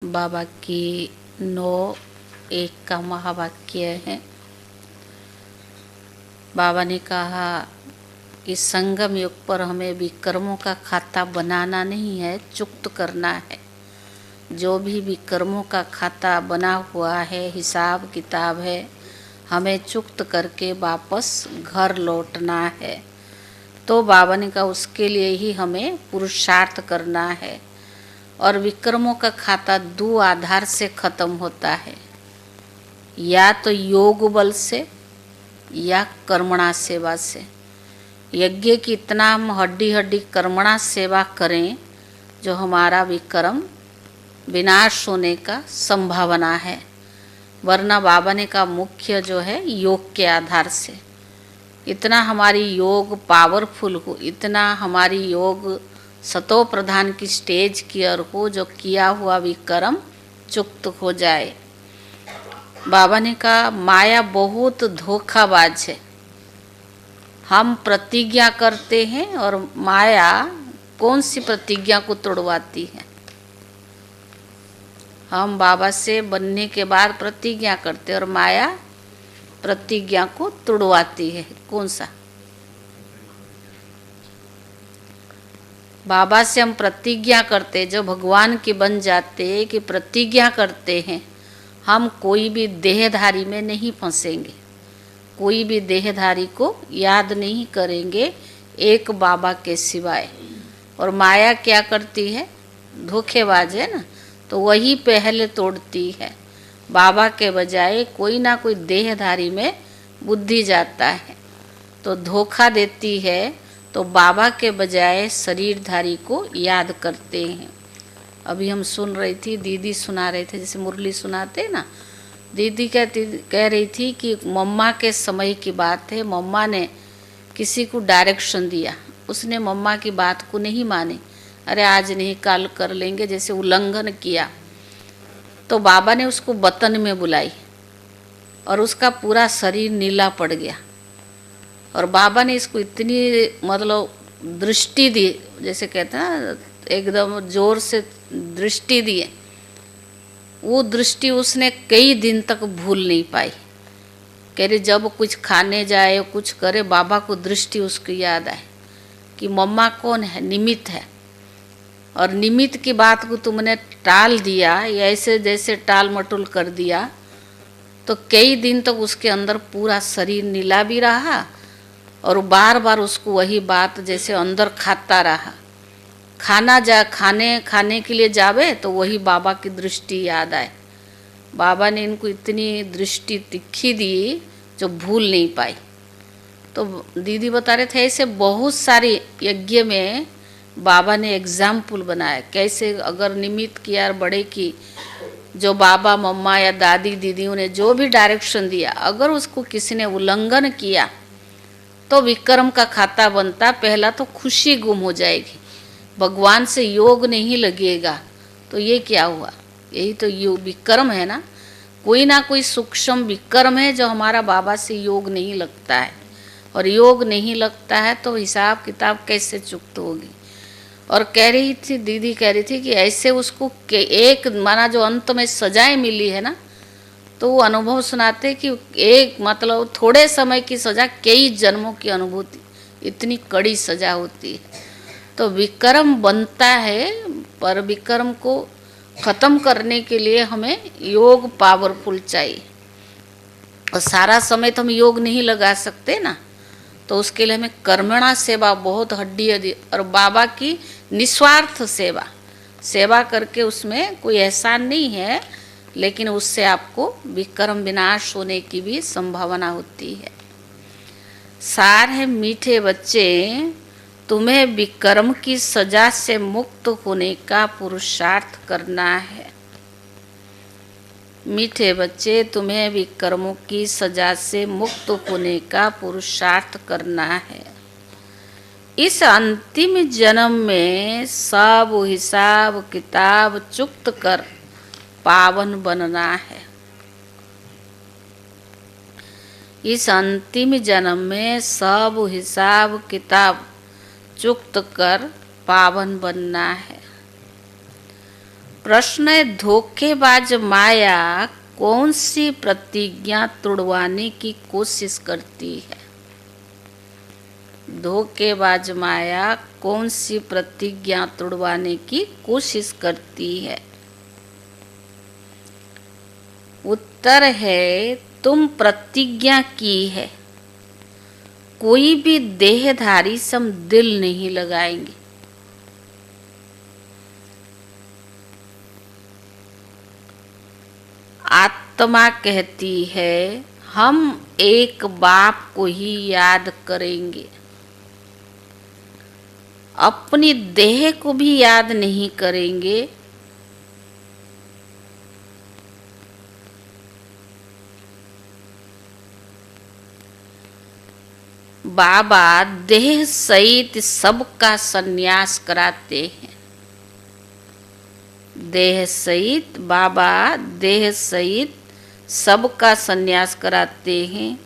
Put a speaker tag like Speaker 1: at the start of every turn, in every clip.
Speaker 1: बाबा की 9:1 का महावाक्य है। बाबा ने कहा कि संगम युग पर हमें विकर्मों का खाता बनाना नहीं है, चुक्त करना है। जो भी विकर्मों का खाता बना हुआ है, हिसाब किताब है, हमें चुक्त करके वापस घर लौटना है। तो बाबा ने कहा उसके लिए ही हमें पुरुषार्थ करना है। और विकर्मों का खाता 2 आधार से खत्म होता है, या तो योग बल से या कर्मणा सेवा से। यज्ञ की इतना हम हड्डी हड्डी कर्मणा सेवा करें जो हमारा विकर्म विनाश होने का संभावना है, वरना बाबा ने कहा मुख्य जो है योग के आधार से। इतना हमारी योग पावरफुल हो, इतना हमारी योग सतो प्रधान की स्टेज की ओर हो, जो किया हुआ विकर्म चुक्त हो जाए। बाबा ने कहा माया बहुत धोखाबाज है। हम प्रतिज्ञा करते हैं और माया कौन सी प्रतिज्ञा को तोड़वाती है। हम बाबा से बनने के बाद प्रतिज्ञा करते हैं और माया प्रतिज्ञा को तोड़वाती है। कौन सा? बाबा से हम प्रतिज्ञा करते, जो भगवान के बन जाते कि प्रतिज्ञा करते हैं हम कोई भी देहधारी में नहीं फंसेंगे, कोई भी देहधारी को याद नहीं करेंगे एक बाबा के सिवाय। और माया क्या करती है? धोखेबाज है ना, तो वही पहले तोड़ती है। बाबा के बजाय कोई ना कोई देहधारी में बुद्धि जाता है तो धोखा देती है, तो बाबा के बजाय शरीरधारी को याद करते हैं। अभी हम सुन रही थी, दीदी सुना रहे थे, जैसे मुरली सुनाते ना, दीदी कह रही थी कि मम्मा के समय की बात है। मम्मा ने किसी को डायरेक्शन दिया, उसने मम्मा की बात को नहीं मानी, अरे आज नहीं कल कर लेंगे, जैसे उल्लंघन किया। तो बाबा ने उसको बतन में बुलाई और उसका पूरा शरीर नीला पड़ गया। और बाबा ने इसको इतनी मतलब दृष्टि दी, जैसे कहते हैं ना, एकदम जोर से दृष्टि दी। वो दृष्टि उसने कई दिन तक भूल नहीं पाई। कह रही जब कुछ खाने जाए, कुछ करे, बाबा को दृष्टि उसकी याद आए कि मम्मा कौन है? निमित्त है। और निमित्त की बात को तुमने टाल दिया, या ऐसे जैसे टाल मटोल कर दिया, तो कई दिन तक उसके अंदर पूरा शरीर नीला भी रहा और बार बार उसको वही बात जैसे अंदर खाता रहा। खाने के लिए जावे तो वही बाबा की दृष्टि याद आए। बाबा ने इनको इतनी दृष्टि तिखी दी जो भूल नहीं पाई। तो दीदी बता रहे थे ऐसे बहुत सारे यज्ञ में बाबा ने एग्जाम्पल बनाया, कैसे अगर निमित्त की यार बड़े की, जो बाबा मम्मा या दादी दीदियों ने जो भी डायरेक्शन दिया, अगर उसको किसी ने उल्लंघन किया तो विक्रम का खाता बनता। पहला तो खुशी गुम हो जाएगी, भगवान से योग नहीं लगेगा। तो ये क्या हुआ? यही तो योग विक्रम है ना, कोई ना कोई सूक्ष्म विक्रम है जो हमारा बाबा से योग नहीं लगता है। और योग नहीं लगता है तो हिसाब किताब कैसे चुक्त होगी। और कह रही थी, दीदी कह रही थी कि ऐसे उसको एक माना जो अंत में सजाएं मिली है ना, तो वो अनुभव सुनाते कि एक मतलब थोड़े समय की सजा कई जन्मों की अनुभूति, इतनी कड़ी सजा होती है। तो विक्रम बनता है, पर विक्रम को ख़त्म करने के लिए हमें योग पावरफुल चाहिए। और सारा समय तो हम योग नहीं लगा सकते ना, तो उसके लिए हमें कर्मणा सेवा बहुत हड्डी हड्डी, और बाबा की निस्वार्थ सेवा करके उसमें कोई एहसान नहीं है, लेकिन उससे आपको विक्रम विनाश होने की भी संभावना होती है। सार है मीठे बच्चे, तुम्हें विक्रम की सजा से मुक्त होने का पुरुषार्थ करना है। मीठे बच्चे, तुम्हें विकर्मों की सजा से मुक्त होने का पुरुषार्थ करना है। इस अंतिम जन्म में सब हिसाब किताब चुक्त कर पावन बनना है। इस अंतिम जन्म में सब हिसाब किताब चुक्त कर पावन बनना है। प्रश्न है, धोखेबाज माया कौन सी प्रतिज्ञा तोड़वाने की कोशिश करती है? धोखेबाज माया कौन सी प्रतिज्ञा तोड़वाने की कोशिश करती है? उत्तर है, तुम प्रतिज्ञा की है कोई भी देहधारी से हम दिल नहीं लगाएंगे। आत्मा कहती है हम एक बाप को ही याद करेंगे, अपनी देह को भी याद नहीं करेंगे। बाबा देह सहित सबका संन्यास कराते हैं। देह सहित बाबा देह सहित सबका संन्यास कराते हैं,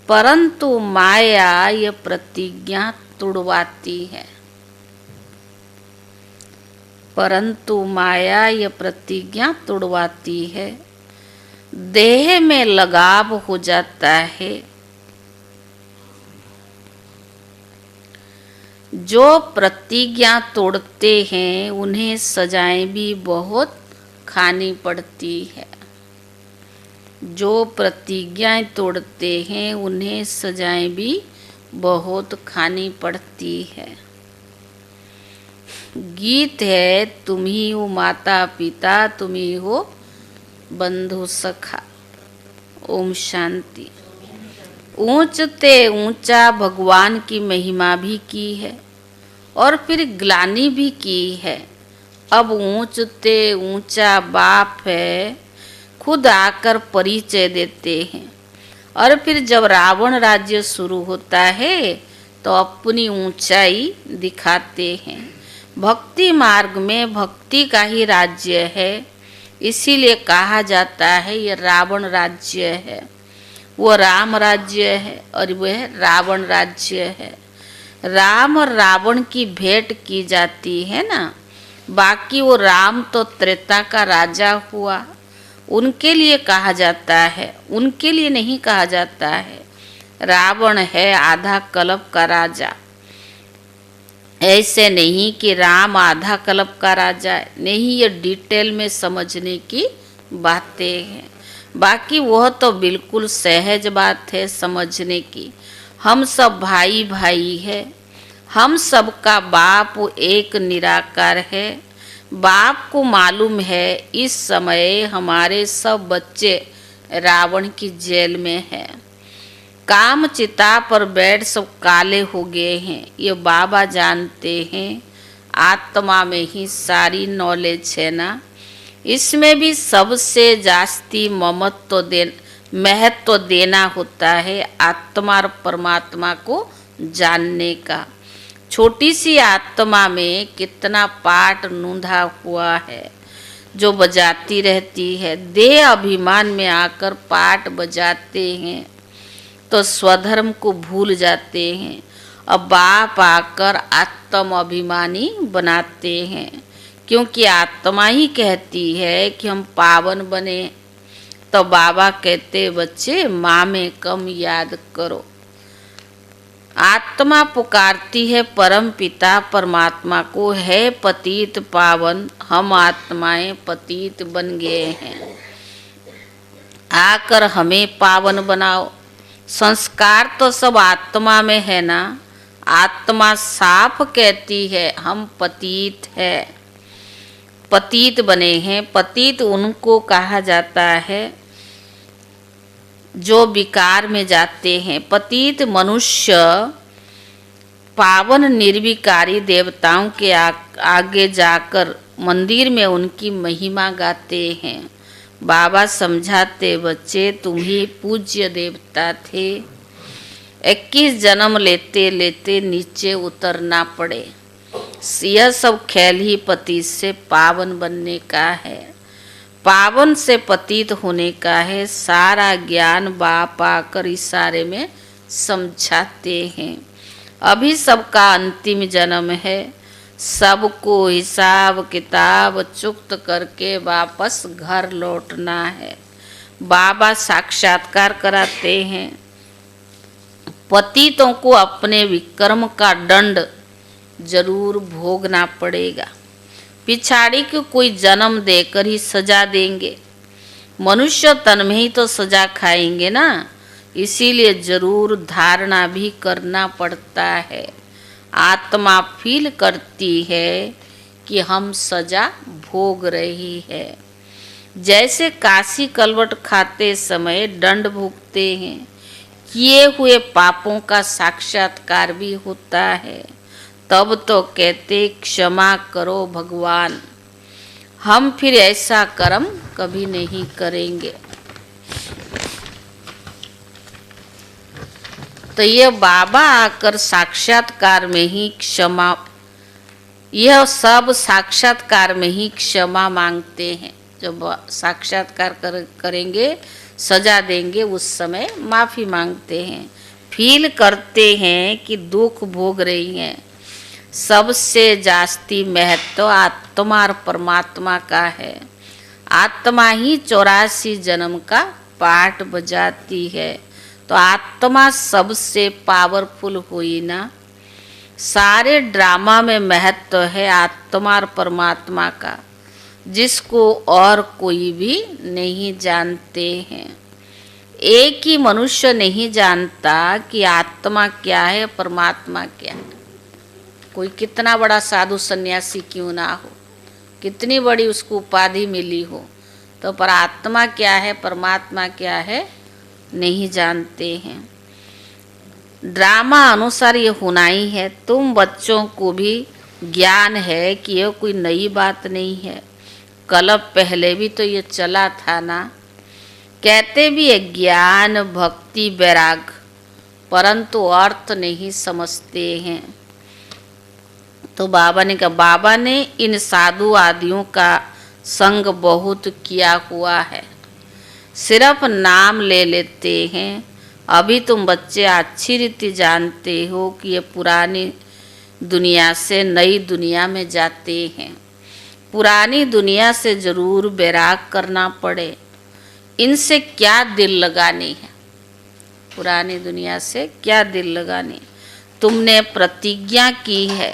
Speaker 1: परंतु माया यह प्रतिज्ञा तोड़वाती है। परंतु माया यह प्रतिज्ञा तोड़वाती है। देह में लगाव हो जाता है। जो प्रतिज्ञा तोड़ते हैं उन्हें सजाएं भी बहुत खानी पड़ती है। जो प्रतिज्ञाएं तोड़ते हैं उन्हें सजाएं भी बहुत खानी पड़ती है। गीत है, तुम ही हो माता पिता, तुम ही हो बंधु सखा। ओम शांति। ऊंचते ऊंचा भगवान की महिमा भी की है और फिर ग्लानि भी की है। अब ऊंचते ऊंचा बाप है, खुद आकर परिचय देते हैं। और फिर जब रावण राज्य शुरू होता है तो अपनी ऊंचाई दिखाते हैं। भक्ति मार्ग में भक्ति का ही राज्य है, इसीलिए कहा जाता है ये रावण राज्य है। वो राम राज्य है और वह रावण राज्य है। राम और रावण की भेंट की जाती है ना, बाकी वो राम तो त्रेता का राजा हुआ, उनके लिए कहा जाता है, उनके लिए नहीं कहा जाता है। रावण है आधा कल्प का राजा, ऐसे नहीं कि राम आधा कल्प का राजा है, नहीं, ये डिटेल में समझने की बातें हैं। बाकी वह तो बिल्कुल सहज बात है समझने की। हम सब भाई भाई है, हम सबका बाप एक निराकार है। बाप को मालूम है इस समय हमारे सब बच्चे रावण की जेल में हैं। काम चिता पर बैठ सब काले हो गए हैं, ये बाबा जानते हैं। आत्मा में ही सारी नॉलेज है ना, इसमें भी सबसे जास्ती महत्व देना होता है आत्मा और परमात्मा को जानने का। छोटी सी आत्मा में कितना पाठ नूंधा हुआ है जो बजाती रहती है। देह अभिमान में आकर पाठ बजाते हैं तो स्वधर्म को भूल जाते हैं। अब बाप आकर आत्म अभिमानी बनाते हैं, क्योंकि आत्मा ही कहती है कि हम पावन बने। तो बाबा कहते बच्चे माँ में कम याद करो। आत्मा पुकारती है परम पिता परमात्मा को, है पतित पावन, हम आत्माएं पतित बन गए हैं, आकर हमें पावन बनाओ। संस्कार तो सब आत्मा में है ना। आत्मा साफ कहती है हम पतित है, पतित बने हैं। पतित उनको कहा जाता है जो विकार में जाते हैं। पतित मनुष्य पावन निर्विकारी देवताओं के आगे जाकर मंदिर में उनकी महिमा गाते हैं। बाबा समझाते बच्चे तुम ही पूज्य देवता थे, 21 जन्म लेते लेते नीचे उतरना पड़े। यह सब खेल ही पतित से पावन बनने का है, पावन से पतित होने का है। सारा ज्ञान बाप आकर इशारे में समझाते हैं। अभी सबका अंतिम जन्म है, सबको हिसाब किताब चुक्त करके वापस घर लौटना है। बाबा साक्षात्कार कराते हैं, पतितों को अपने विकर्म का दंड जरूर भोगना पड़ेगा। पिछाड़ी को कोई जन्म देकर ही सजा देंगे, मनुष्य तन में ही तो सजा खाएंगे ना, इसीलिए जरूर धारणा भी करना पड़ता है। आत्मा फील करती है कि हम सजा भोग रही है। जैसे काशी कलवट खाते समय दंड भुगते हैं, किए हुए पापों का साक्षात्कार भी होता है। तब तो कहते क्षमा करो भगवान, हम फिर ऐसा कर्म कभी नहीं करेंगे। तो ये बाबा आकर साक्षात्कार में ही क्षमा, यह सब साक्षात्कार में ही क्षमा मांगते हैं। जब साक्षात्कार करेंगे, सजा देंगे, उस समय माफ़ी मांगते हैं। फील करते हैं कि दुख भोग रही हैं। सबसे जास्ती महत्व आत्मा और परमात्मा का है। आत्मा ही 84 जन्म का पाठ बजाती है, तो आत्मा सबसे पावरफुल हुई ना। सारे ड्रामा में महत्व है आत्मा और परमात्मा का, जिसको और कोई भी नहीं जानते हैं। एक ही मनुष्य नहीं जानता कि आत्मा क्या है, परमात्मा क्या है। कोई कितना बड़ा साधु सन्यासी क्यों ना हो, कितनी बड़ी उसको उपाधि मिली हो, तो पर आत्मा क्या है, परमात्मा क्या है, नहीं जानते हैं। ड्रामा अनुसार ये होना ही है। तुम बच्चों को भी ज्ञान है कि यह कोई नई बात नहीं है, कल पहले भी तो ये चला था ना। कहते भी है ज्ञान भक्ति वैराग, परंतु अर्थ नहीं समझते हैं। तो बाबा ने कहा, बाबा ने इन साधु आदियों का संग बहुत किया हुआ है, सिर्फ नाम ले लेते हैं। अभी तुम बच्चे अच्छी रीति जानते हो कि ये पुरानी दुनिया से नई दुनिया में जाते हैं। पुरानी दुनिया से जरूर वैराग करना पड़े, इनसे क्या दिल लगानी है। पुरानी दुनिया से क्या दिल लगानी। तुमने प्रतिज्ञा की है,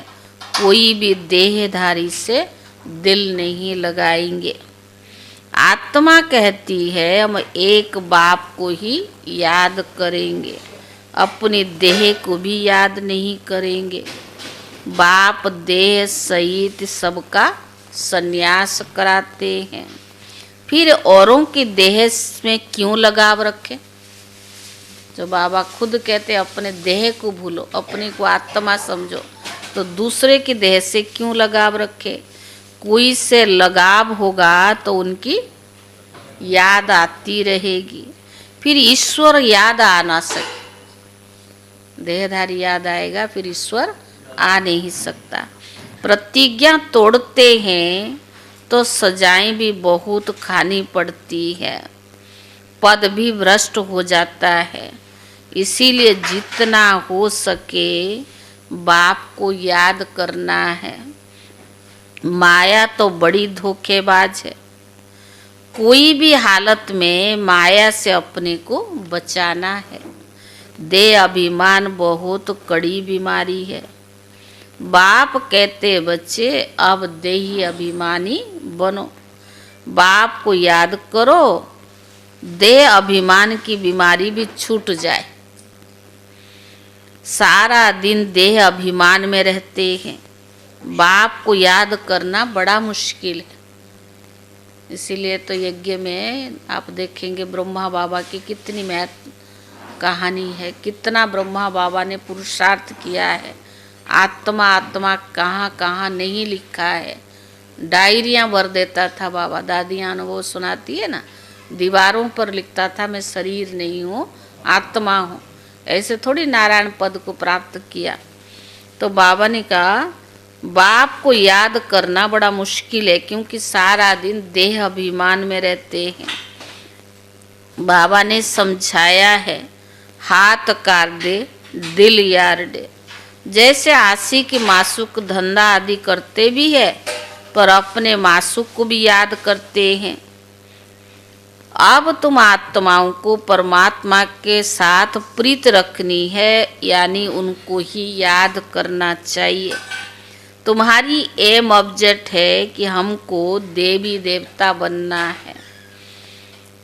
Speaker 1: कोई भी देहधारी से दिल नहीं लगाएंगे। आत्मा कहती है हम एक बाप को ही याद करेंगे, अपनी देह को भी याद नहीं करेंगे। बाप देह सहित सबका संन्यास कराते हैं, फिर औरों की देह में क्यों लगाव रखें। जो बाबा खुद कहते अपने देह को भूलो, अपने को आत्मा समझो, तो दूसरे की देह से क्यों लगाव रखे। कोई से लगाव होगा तो उनकी याद आती रहेगी, फिर ईश्वर याद आ ना सके। देहधारी याद आएगा, फिर ईश्वर आ नहीं सकता। प्रतिज्ञा तोड़ते हैं तो सजाएं भी बहुत खानी पड़ती है, पद भी भ्रष्ट हो जाता है। इसीलिए जितना हो सके बाप को याद करना है। माया तो बड़ी धोखेबाज है, कोई भी हालत में माया से अपने को बचाना है। देह अभिमान बहुत कड़ी बीमारी है। बाप कहते बच्चे अब देही अभिमानी बनो, बाप को याद करो, देह अभिमान की बीमारी भी छूट जाए। सारा दिन देह अभिमान में रहते हैं, बाप को याद करना बड़ा मुश्किल है। इसीलिए तो यज्ञ में आप देखेंगे ब्रह्मा बाबा की कितनी महत्व कहानी है, कितना ब्रह्मा बाबा ने पुरुषार्थ किया है। आत्मा आत्मा कहाँ कहाँ नहीं लिखा है, डायरियाँ भर देता था बाबा। दादियाँ अनुभव सुनाती है ना, दीवारों पर लिखता था मैं शरीर नहीं हूँ, आत्मा हूँ। ऐसे थोड़ी नारायण पद को प्राप्त किया। तो बाबा ने कहा बाप को याद करना बड़ा मुश्किल है, क्योंकि सारा दिन देह अभिमान में रहते हैं। बाबा ने समझाया है, हाथ काट दे दिल यार दे, जैसे आशिक मासूक धंधा आदि करते भी है, पर अपने मासूक को भी याद करते हैं। अब तुम आत्माओं को परमात्मा के साथ प्रीत रखनी है, यानी उनको ही याद करना चाहिए। तुम्हारी एम ऑब्जेक्ट है कि हमको देवी देवता बनना है,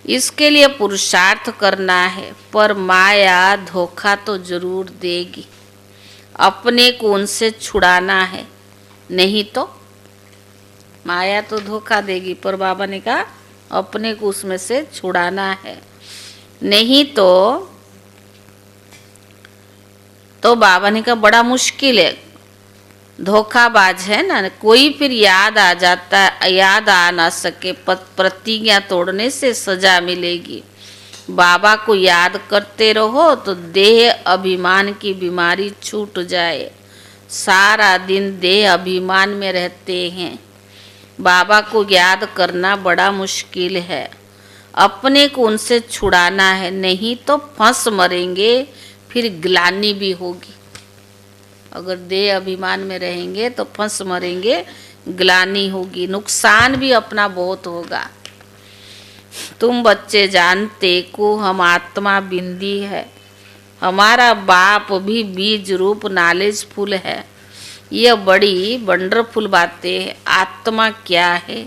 Speaker 1: इसके लिए पुरुषार्थ करना है। पर माया धोखा तो जरूर देगी, अपने को उनसे छुड़ाना है, नहीं तो माया तो धोखा देगी, पर बाबा ने कहा अपने को उसमें से छुड़ाना है, नहीं तो बाबा ने कहा बड़ा मुश्किल है, धोखाबाज है ना। कोई फिर याद आ जाता, याद आ ना सके, प्रतिज्ञा तोड़ने से सजा मिलेगी। बाबा को याद करते रहो तो देह अभिमान की बीमारी छूट जाए। सारा दिन देह अभिमान में रहते हैं, बाबा को याद करना बड़ा मुश्किल है, अपने को उनसे छुड़ाना है, नहीं तो फंस मरेंगे, फिर ग्लानि भी होगी। अगर देह अभिमान में रहेंगे तो फंस मरेंगे, ग्लानि होगी, नुकसान भी अपना बहुत होगा। तुम बच्चे जानते को हम आत्मा बिंदी है, हमारा बाप भी बीज रूप नॉलेजफुल है। यह बड़ी वंडरफुल बातें हैं। आत्मा क्या है,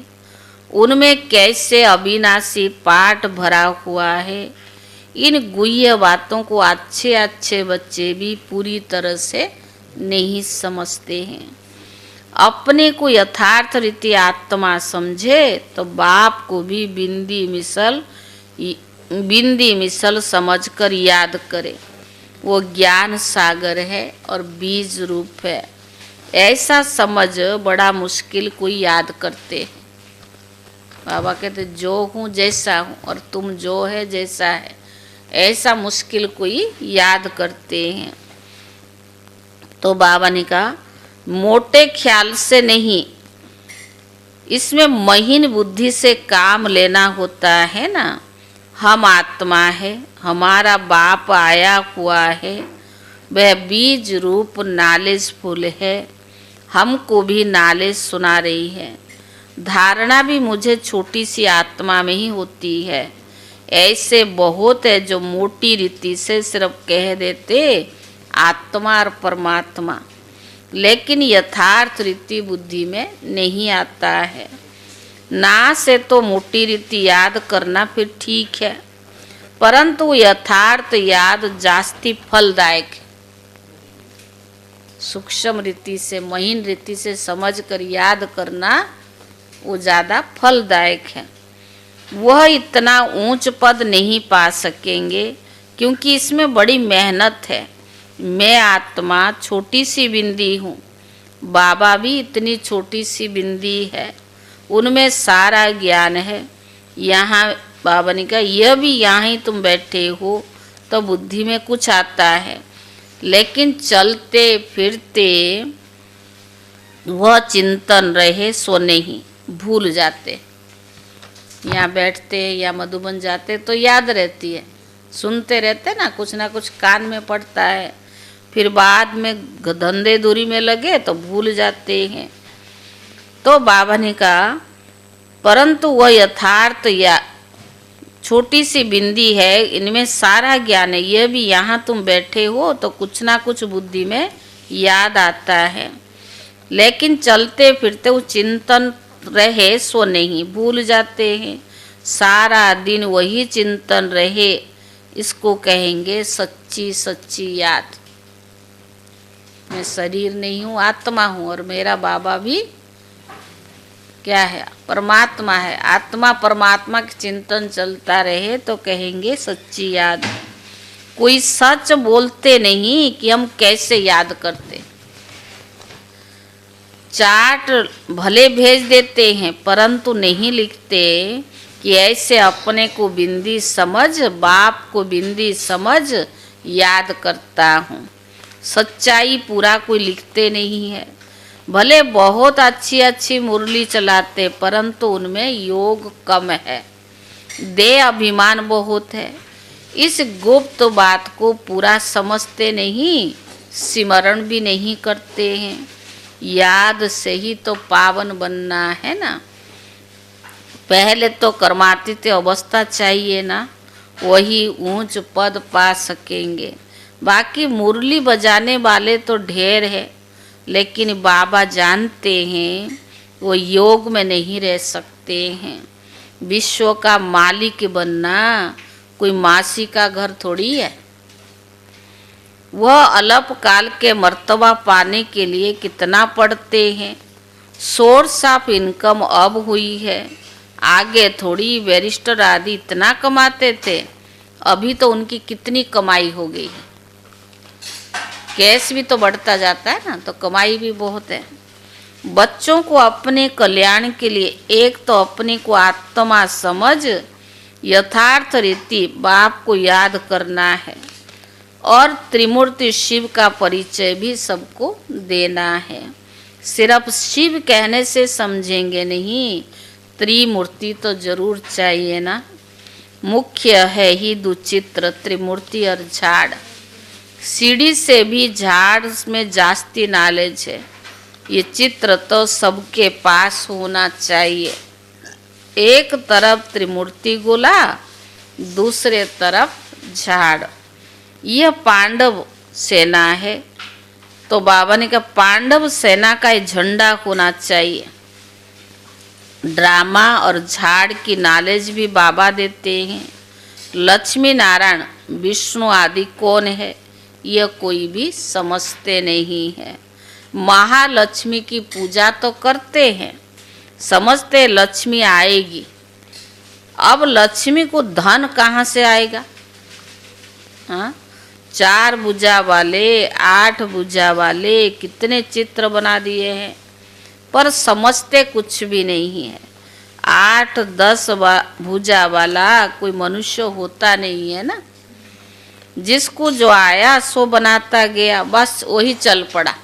Speaker 1: उनमें कैसे अविनाशी पाठ भरा हुआ है, इन गुह्य बातों को अच्छे अच्छे बच्चे भी पूरी तरह से नहीं समझते हैं। अपने को यथार्थ रीति आत्मा समझे तो बाप को भी बिंदी मिसल समझकर याद करे। वो ज्ञान सागर है और बीज रूप है, ऐसा समझ बड़ा मुश्किल कोई याद करते हैं। बाबा कहते जो हूँ जैसा हूँ और तुम जो है जैसा है, ऐसा मुश्किल कोई याद करते हैं। तो बाबा ने कहा मोटे ख्याल से नहीं, इसमें महीन बुद्धि से काम लेना होता है ना। हम आत्मा है, हमारा बाप आया हुआ है, वह बीज रूप नॉलेजफुल है, हमको भी नॉलेज सुना रही है। धारणा भी मुझे छोटी सी आत्मा में ही होती है। ऐसे बहुत है जो मोटी रीति से सिर्फ कह देते आत्मा और परमात्मा, लेकिन यथार्थ रीति बुद्धि में नहीं आता है। ना से तो मोटी रीति याद करना फिर ठीक है, परंतु यथार्थ याद जास्ती फलदायक है। सूक्ष्म रीति से, महीन रीति से समझ कर याद करना वो ज़्यादा फलदायक है। वह इतना ऊंच पद नहीं पा सकेंगे क्योंकि इसमें बड़ी मेहनत है। मैं आत्मा छोटी सी बिंदी हूँ, बाबा भी इतनी छोटी सी बिंदी है, उनमें सारा ज्ञान है। यहाँ बाबा ने कहा यह भी यहाँ ही तुम बैठे हो तो बुद्धि में कुछ आता है, लेकिन चलते फिरते वह चिंतन रहे सो नहीं, भूल जाते। यहाँ बैठते या मधुबन जाते तो याद रहती है, सुनते रहते ना कुछ कान में पड़ता है, फिर बाद में धंधे दूरी में लगे तो भूल जाते हैं। तो बाबा ने कहा परंतु वह यथार्थ या छोटी सी बिंदी है, इनमें सारा ज्ञान है। यह भी यहाँ तुम बैठे हो तो कुछ ना कुछ बुद्धि में याद आता है, लेकिन चलते फिरते वो चिंतन रहे सो नहीं, भूल जाते हैं। सारा दिन वही चिंतन रहे, इसको कहेंगे सच्ची सच्ची याद। मैं शरीर नहीं हूँ, आत्मा हूँ, और मेरा बाबा भी क्या है, परमात्मा है। आत्मा परमात्मा के चिंतन चलता रहे तो कहेंगे सच्ची याद। कोई सच बोलते नहीं कि हम कैसे याद करते। चार्ट भले भेज देते हैं परंतु नहीं लिखते कि ऐसे अपने को बिंदी समझ, बाप को बिंदी समझ याद करता हूँ। सच्चाई पूरा कोई लिखते नहीं है। भले बहुत अच्छी अच्छी मुरली चलाते परंतु उनमें योग कम है, देह अभिमान बहुत है। इस गुप्त बात को पूरा समझते नहीं सिमरण भी नहीं करते हैं। याद से ही तो पावन बनना है ना। पहले तो कर्मातीत अवस्था चाहिए ना, वही ऊंच पद पा सकेंगे। बाकी मुरली बजाने वाले तो ढेर है, लेकिन बाबा जानते हैं वो योग में नहीं रह सकते हैं। विश्व का मालिक बनना कोई मासी का घर थोड़ी है। वह अल्प काल के मर्तबा पाने के लिए कितना पढ़ते हैं। सोर्स ऑफ इनकम अब हुई है, आगे थोड़ी बैरिस्टर आदि इतना कमाते थे। अभी तो उनकी कितनी कमाई हो गई है। कैश भी तो बढ़ता जाता है ना, तो कमाई भी बहुत है। बच्चों को अपने कल्याण के लिए एक तो अपने को आत्मा समझ यथार्थ रीति बाप को याद करना है, और त्रिमूर्ति शिव का परिचय भी सबको देना है। सिर्फ शिव कहने से समझेंगे नहीं, त्रिमूर्ति तो जरूर चाहिए ना। मुख्य है ही दुचित्र त्रिमूर्ति और झाड़। सीढ़ी से भी झाड़ में जास्ती नॉलेज है। ये चित्र तो सबके पास होना चाहिए। एक तरफ त्रिमूर्ति गोला, दूसरे तरफ झाड़। यह पांडव सेना है, तो बाबा ने कहा पांडव सेना का झंडा होना चाहिए। ड्रामा और झाड़ की नॉलेज भी बाबा देते हैं। लक्ष्मी नारायण विष्णु आदि कौन है, यह कोई भी समझते नहीं है। महालक्ष्मी की पूजा तो करते हैं, समझते लक्ष्मी आएगी। अब लक्ष्मी को धन कहाँ से आएगा? हाँ, 4 भुजा वाले, 8 भुजा वाले कितने चित्र बना दिए हैं, पर समझते कुछ भी नहीं है। 8-10 भुजा वाला कोई मनुष्य होता नहीं है ना। जिसको जो आया सो बनाता गया, बस वही चल पड़ा।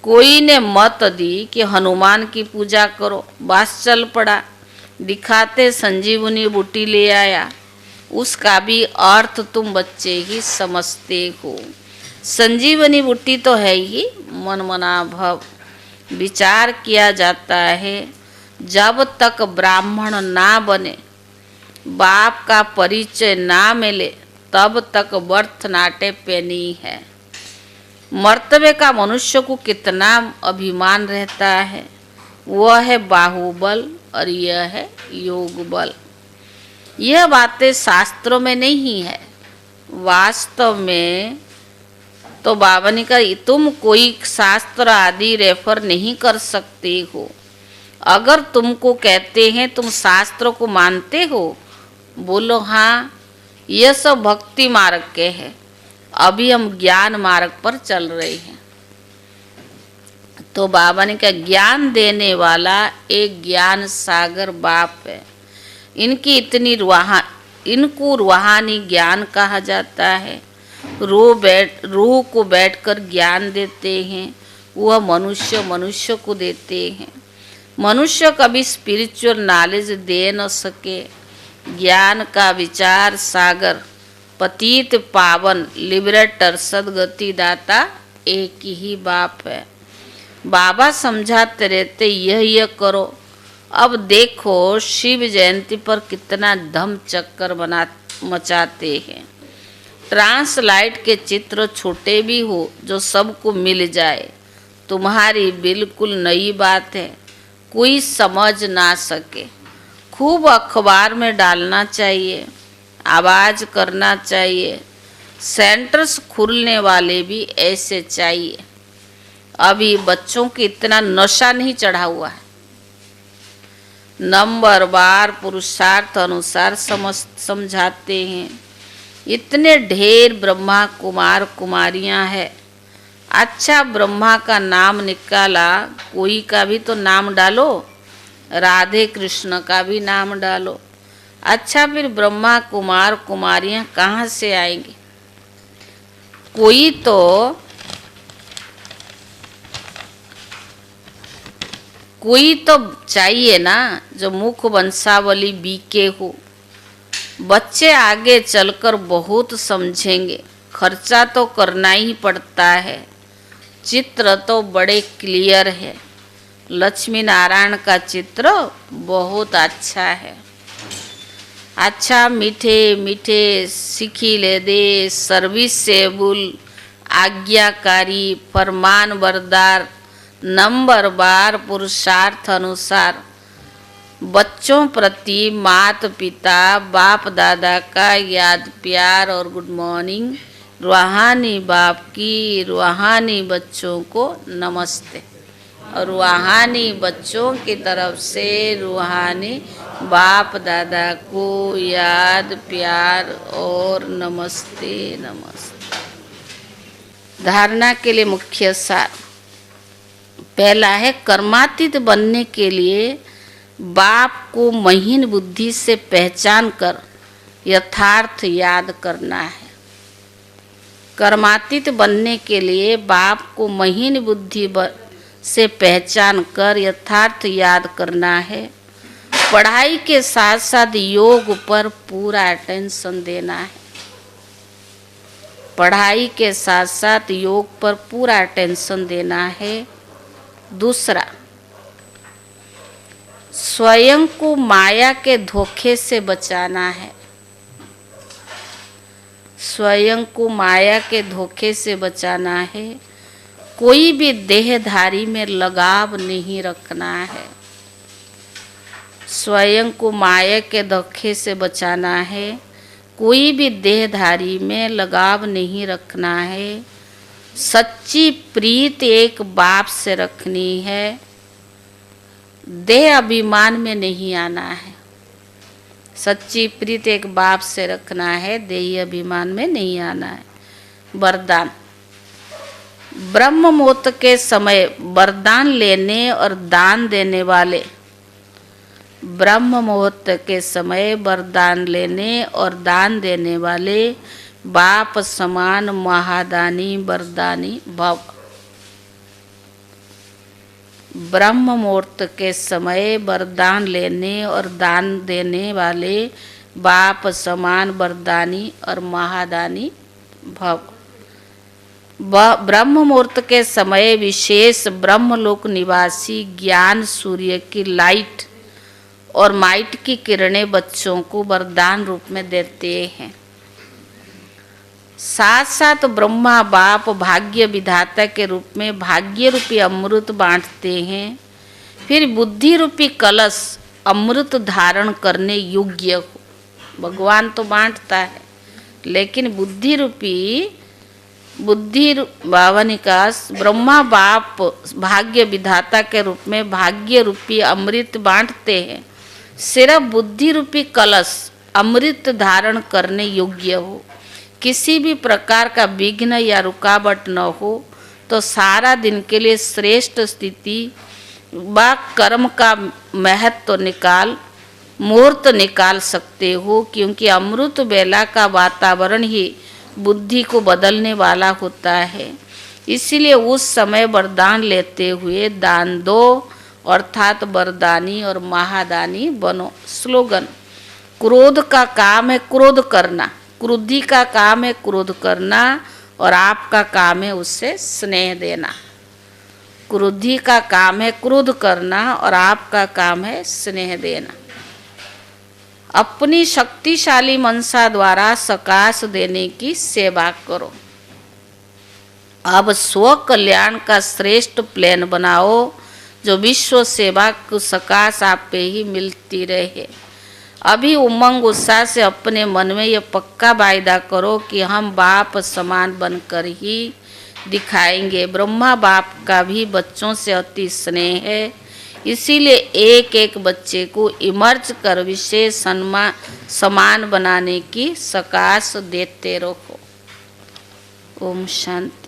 Speaker 1: कोई ने मत दी कि हनुमान की पूजा करो, बस चल पड़ा। दिखाते संजीवनी बूटी ले आया, उसका भी अर्थ तुम बच्चे ही समझते हो। संजीवनी बूटी तो है ही मन मना भव। विचार किया जाता है, जब तक ब्राह्मण ना बने, बाप का परिचय ना मिले, तब तक बर्थ नाटे पेनी है। मर्तबे का मनुष्य को कितना अभिमान रहता है। वह है बाहुबल और यह है योग बल। यह बातें शास्त्रों में नहीं है। वास्तव में तो बाबा ने कहा तुम कोई शास्त्र आदि रेफर नहीं कर सकते हो। अगर तुमको कहते हैं तुम शास्त्र को मानते हो, बोलो हाँ, यह सब भक्ति मार्ग के हैं, अभी हम ज्ञान मार्ग पर चल रहे हैं। तो बाबा ने कहा ज्ञान देने वाला एक ज्ञान सागर बाप है। इनको रूहानी ज्ञान कहा जाता है। रूह को बैठकर ज्ञान देते हैं, वह मनुष्य को देते हैं। मनुष्य कभी स्पिरिचुअल नॉलेज दे न सके। ज्ञान का विचार सागर, पतित पावन, लिबरेटर, सदगति दाता एक ही बाप है। बाबा समझाते रहते यह करो। अब देखो शिव जयंती पर कितना धम चक्कर मचाते हैं। ट्रांसलाइट के चित्र छोटे भी हो जो सबको मिल जाए, तुम्हारी बिल्कुल नई बात है, कोई समझ ना सके। खूब अखबार में डालना चाहिए, आवाज़ करना चाहिए। सेंटर्स खुलने वाले भी ऐसे चाहिए। अभी बच्चों की इतना नशा नहीं चढ़ा हुआ है। नंबर बार पुरुषार्थ अनुसार समझाते हैं। इतने ढेर ब्रह्मा कुमार कुमारियां हैं। अच्छा, ब्रह्मा का नाम निकाला, कोई का भी तो नाम डालो, राधे कृष्ण का भी नाम डालो। अच्छा, फिर ब्रह्मा कुमार कुमारियां कहाँ से आएंगे? कोई तो चाहिए ना जो मुख वंशावली बीके हो। बच्चे आगे चलकर बहुत समझेंगे। खर्चा तो करना ही पड़ता है। चित्र तो बड़े क्लियर है। लक्ष्मी नारायण का चित्र बहुत अच्छा है। अच्छा मीठे मीठे सिखिले दे, सर्विसेबल, आज्ञाकारी, फरमान बरदार, नंबरवार, पुरुषार्थ अनुसार, बच्चों प्रति माता पिता बाप दादा का याद प्यार और गुड मॉर्निंग। रूहानी बाप की रूहानी बच्चों को नमस्ते और रूहानी बच्चों की तरफ से रूहानी बाप दादा को याद प्यार और नमस्ते नमस्ते। धारणा के लिए मुख्य सार। पहला है, कर्मातीत बनने के लिए बाप को महीन बुद्धि से पहचान कर यथार्थ याद करना है। कर्मातीत बनने के लिए बाप को महीन बुद्धि से पहचान कर यथार्थ याद करना है। पढ़ाई के साथ साथ योग पर पूरा अटेंशन देना है। पढ़ाई के साथ साथ योग पर पूरा अटेंशन देना है। दूसरा, स्वयं को माया के धोखे से बचाना है। स्वयं को माया के धोखे से बचाना है। कोई भी देहधारी में लगाव नहीं रखना है। स्वयं को माया के धोखे से बचाना है। कोई भी देहधारी में लगाव नहीं रखना है। सच्ची प्रीत एक बाप से रखनी है। देह अभिमान में नहीं आना है। सच्ची प्रीत एक बाप से रखना है, देही अभिमान में नहीं आना है। वरदान। ब्रह्म मुहूर्त के समय वरदान लेने और दान देने वाले, ब्रह्म मुहूर्त के समय वरदान लेने और दान देने वाले बाप समान महादानी वरदानी भव। ब्रह्म मुहूर्त के समय वरदान लेने और दान देने वाले बाप समान वरदानी और महादानी भव। ब्रह्म मुहूर्त के समय विशेष ब्रह्मलोक निवासी ज्ञान सूर्य की लाइट और माइट की किरणें बच्चों को वरदान रूप में देते हैं। साथ साथ ब्रह्मा बाप भाग्य विधाता के रूप में भाग्य रूपी अमृत बांटते हैं। फिर बुद्धि रूपी कलश अमृत धारण करने योग्य हो। भगवान तो बांटता है, लेकिन बुद्धि भावनिकास ब्रह्मा बाप भाग्य विधाता के रूप में भाग्य रूपी अमृत बांटते हैं। सिर्फ बुद्धि रूपी कलश अमृत धारण करने योग्य हो, किसी भी प्रकार का विघ्न या रुकावट न हो, तो सारा दिन के लिए श्रेष्ठ स्थिति व कर्म का महत्व मुहूर्त निकाल सकते हो। क्योंकि अमृत बेला का वातावरण ही बुद्धि को बदलने वाला होता है। इसीलिए उस समय वरदान लेते हुए दान दो, अर्थात वरदानी और महादानी बनो। स्लोगन। क्रोध का काम है क्रोध करना, क्रोधी का काम है क्रोध करना, और आपका काम है उससे स्नेह देना। क्रोधी का काम है क्रोध करना और आपका काम है स्नेह देना। अपनी शक्तिशाली मनसा द्वारा सकाश देने की सेवा करो। अब स्व कल्याण का श्रेष्ठ प्लान बनाओ, जो विश्व सेवा को सकाश आप पे ही मिलती रहे। अभी उमंग उत्साह से अपने मन में यह पक्का वायदा करो कि हम बाप समान बनकर ही दिखाएंगे। ब्रह्मा बाप का भी बच्चों से अति स्नेह है, इसीलिए एक एक बच्चे को इमर्ज कर विशेष समान बनाने की सकाश देते रहो। ओम शांति।